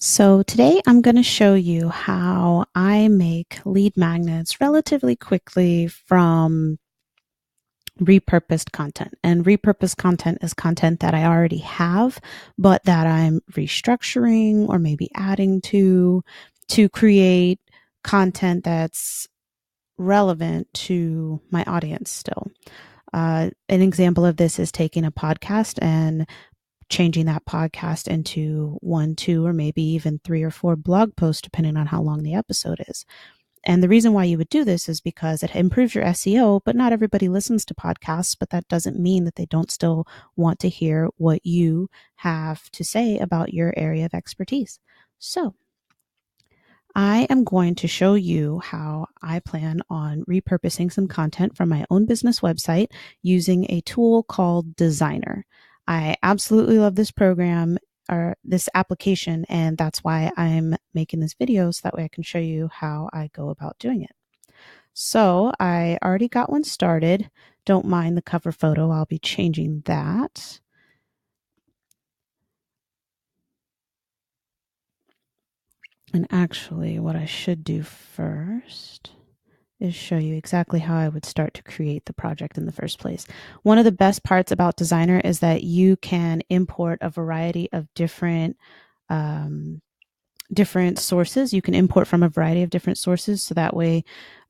So today I'm going to show you how I make lead magnets relatively quickly from repurposed content. And repurposed content is content that I already have, but that I'm restructuring or maybe adding to create content that's relevant to my audience still. An example of this is taking a podcast and changing that podcast into one, two, or maybe even three or four blog posts, depending on how long the episode is. And the reason why you would do this is because it improves your SEO, but not everybody listens to podcasts, but that doesn't mean that they don't still want to hear what you have to say about your area of expertise. So I am going to show you how I plan on repurposing some content from my own business website using a tool called Designer. I absolutely love this program or this application, and that's why I'm making this video so that way I can show you how I go about doing it. So I already got one started. Don't mind the cover photo. I'll be changing that. And actually, what I should do first is show you exactly how I would start to create the project in the first place. One of the best parts about Designer is that you can import a variety of different sources. You can import from a variety of different sources. So that way,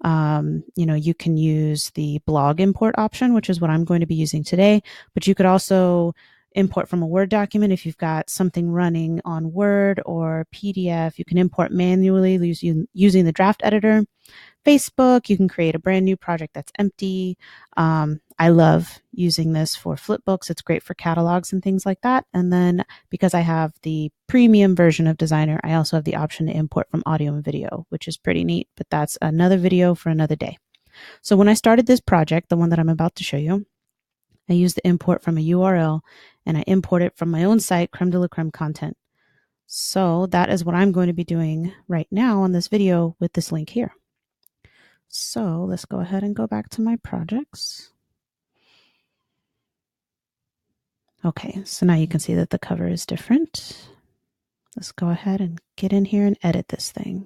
you can use the blog import option, which is what I'm going to be using today. But you could also import from a Word document if you've got something running on Word or PDF. You can import manually using the draft editor. Facebook, you can create a brand new project that's empty. I love using this for flipbooks. It's great for catalogs and things like that. And then because I have the premium version of Designer, I also have the option to import from audio and video, which is pretty neat, but that's another video for another day. So when I started this project, the one that I'm about to show you, I used the import from a URL and I import it from my own site, Creme de la Creme Content. So that is what I'm going to be doing right now on this video with this link here. So let's go ahead and go back to my projects. Okay, so now you can see that the cover is different. Let's go ahead and get in here and edit this thing.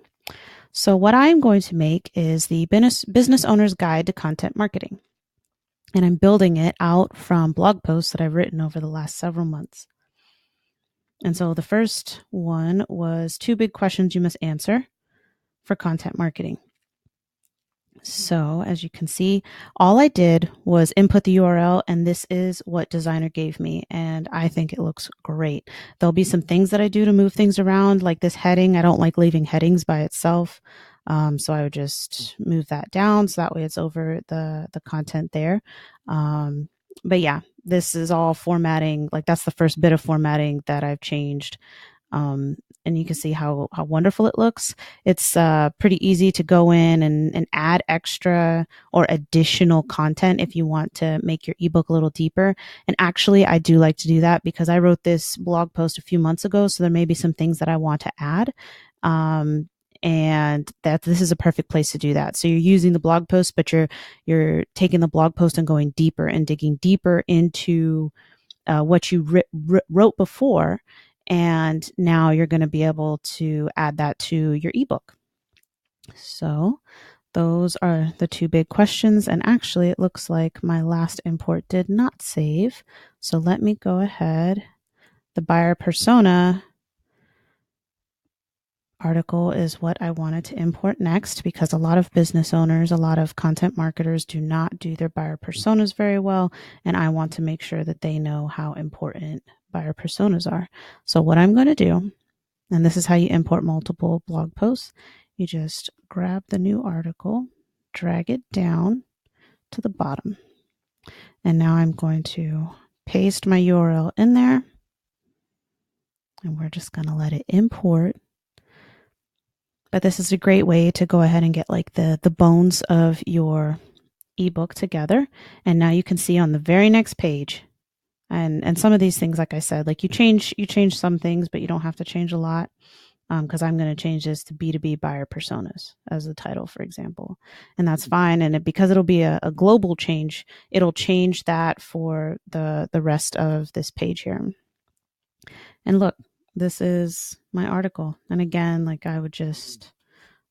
So what I'm going to make is the business owner's guide to content marketing. And I'm building it out from blog posts that I've written over the last several months. And so the first one was 2 big questions you must answer for content marketing. So as you can see, all I did was input the URL, and this is what Designer gave me. And I think it looks great. There'll be some things that I do to move things around, like this heading. I don't like leaving headings by itself. So I would just move that down so that way it's over the content there. But yeah, this is all formatting. Like that's the first bit of formatting that I've changed. And you can see how wonderful it looks. It's pretty easy to go in and add extra or additional content if you want to make your ebook a little deeper. And actually, I do like to do that because I wrote this blog post a few months ago, so there may be some things that I want to add. And that this is a perfect place to do that. So you're using the blog post, but you're taking the blog post and going deeper and digging deeper into what you wrote before. And now you're going to be able to add that to your ebook. So those are the 2 big questions. And actually, it looks like my last import did not save. So let me go ahead. The buyer persona article is what I wanted to import next because a lot of business owners, a lot of content marketers do not do their buyer personas very well. And I want to make sure that they know how important buyer personas are. So what I'm going to do, and this is how you import multiple blog posts, you just grab the new article, drag it down to the bottom. And now I'm going to paste my URL in there. And we're just going to let it import. But this is a great way to go ahead and get like the bones of your ebook together. And now you can see on the very next page, and some of these things, like I said, like you change some things, but you don't have to change a lot. Because I'm going to change this to B2B buyer personas as the title, for example. And that's fine. And because it'll be a global change, it'll change that for the rest of this page here. And look, this is my article. And again, like I would just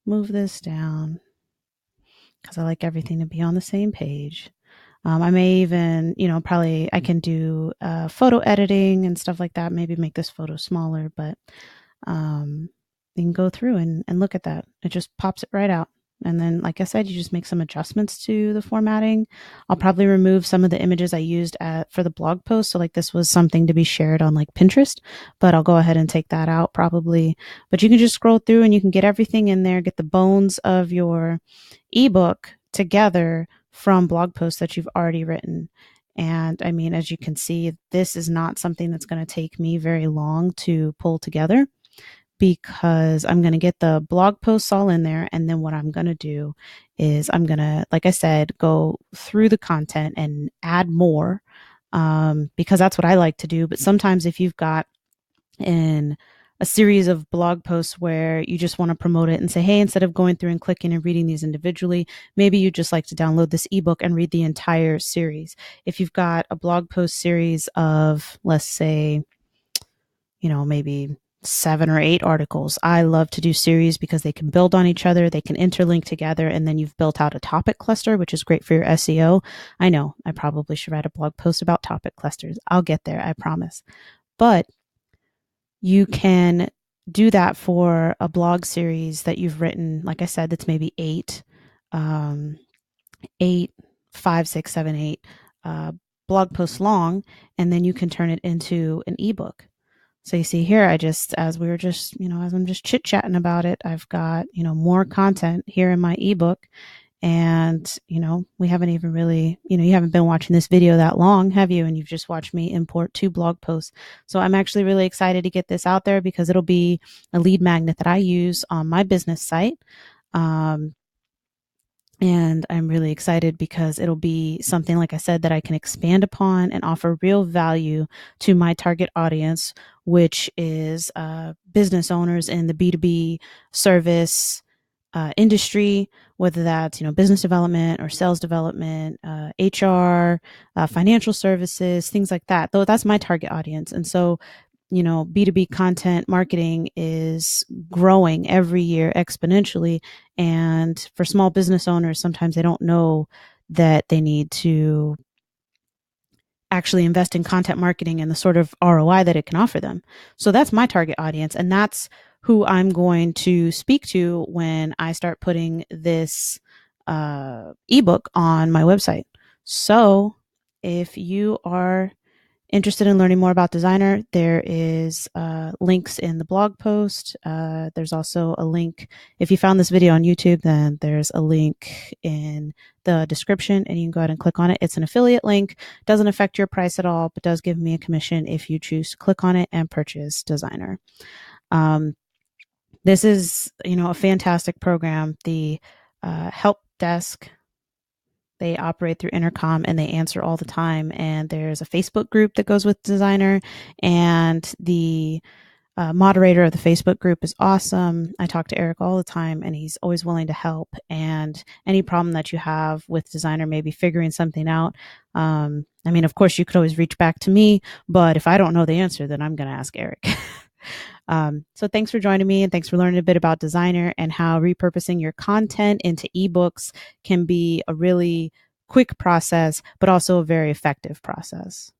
move this down because I like everything to be on the same page. I may even, probably I can do photo editing and stuff like that. Maybe make this photo smaller, but you can go through and look at that. It just pops it right out. And then, like I said, you just make some adjustments to the formatting. I'll probably remove some of the images I used for the blog post. So like this was something to be shared on like Pinterest, but I'll go ahead and take that out probably. But you can just scroll through and you can get everything in there, get the bones of your ebook together from blog posts that you've already written. And I mean, as you can see, this is not something that's going to take me very long to pull together, because I'm going to get the blog posts all in there. And then what I'm going to do is I'm going to, like I said, go through the content and add more, because that's what I like to do. But sometimes if you've got in a series of blog posts where you just want to promote it and say, hey, instead of going through and clicking and reading these individually, maybe you just like to download this ebook and read the entire series. If you've got a blog post series of, let's say, maybe 7 or 8 articles. I love to do series because they can build on each other, they can interlink together, and then you've built out a topic cluster, which is great for your SEO. I know I probably should write a blog post about topic clusters. I'll get there, I promise. But you can do that for a blog series that you've written, like I said, that's maybe 8, 8, 5, 6, 7, 8 blog posts long, and then you can turn it into an ebook. So you see here, as I'm just chit chatting about it, I've got, more content here in my ebook. And, we haven't even really, you haven't been watching this video that long, have you? And you've just watched me import 2 blog posts. So I'm actually really excited to get this out there because it'll be a lead magnet that I use on my business site. And I'm really excited because it'll be something, like I said, that I can expand upon and offer real value to my target audience, which is business owners in the B2B service industry, whether that's, business development or sales development, HR, financial services, things like that. Though that's my target audience. And so B2B content marketing is growing every year exponentially. And for small business owners, sometimes they don't know that they need to actually invest in content marketing and the sort of ROI that it can offer them. So that's my target audience. And that's who I'm going to speak to when I start putting this ebook on my website. So if you are interested in learning more about Designer, there is links in the blog post. There's also a link. If you found this video on YouTube, then there's a link in the description and you can go ahead and click on it. It's an affiliate link. Doesn't affect your price at all, but does give me a commission if you choose to click on it and purchase Designer. This is, a fantastic program. The help desk, they operate through Intercom and they answer all the time. And there's a Facebook group that goes with Designer, and the moderator of the Facebook group is awesome. I talk to Eric all the time and he's always willing to help. And any problem that you have with Designer, maybe figuring something out. Of course, you could always reach back to me, but if I don't know the answer, then I'm going to ask Eric. So thanks for joining me, and thanks for learning a bit about Designer and how repurposing your content into ebooks can be a really quick process, but also a very effective process.